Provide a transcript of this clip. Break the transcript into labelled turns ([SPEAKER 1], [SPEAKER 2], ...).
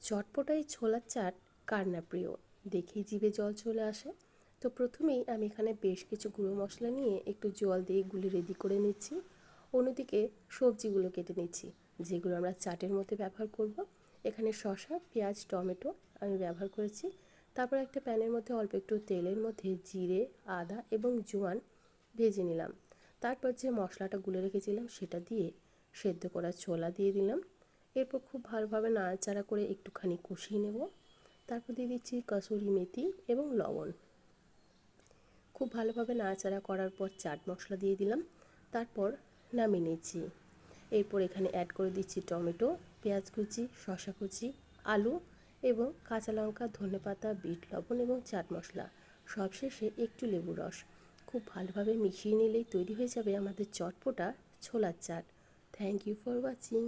[SPEAKER 1] চটপটাই ছোলার চাট কার না প্রিয়, দেখেই জিভে জল চলে আসে। তো প্রথমেই আমি এখানে বেশ কিছু গুঁড়ো মশলা নিয়ে একটু জল দিয়ে গুলে রেডি করে নিচ্ছি। অন্যদিকে সবজিগুলো কেটে নিচ্ছি, যেগুলো আমরা চাটের মধ্যে ব্যবহার করব। এখানে শসা, পেঁয়াজ, টমেটো আমি ব্যবহার করেছি। তারপর একটা প্যানের মধ্যে অল্প একটু তেলের মধ্যে জিরে, আদা এবং জোয়ান ভেজে নিলাম। তারপর যে মশলাটা গুলে রেখেছিলাম সেটা দিয়ে সেদ্ধ করা ছোলা দিয়ে দিলাম। এরপর খুব ভালোভাবে নাড়াচাড়া করে একটুখানি কষিয়ে নেব। তারপর দিয়ে দিচ্ছি কসুরি মেথি এবং লবণ। খুব ভালোভাবে নাড়াচাড়া করার পর চাট মশলা দিয়ে দিলাম। তারপর নামিয়ে নিচ্ছি। এরপর এখানে অ্যাড করে দিচ্ছি টমেটো, পেঁয়াজ কুচি, শসা কুচি, আলু এবং কাঁচা লঙ্কা, ধনেপাতা, বিট লবণ এবং চাট মশলা। সবশেষে একটু লেবু রস। খুব ভালোভাবে মিশিয়ে নিলেই তৈরি হয়ে যাবে আমাদের চটপটা ছোলার চাট। Thank you for watching.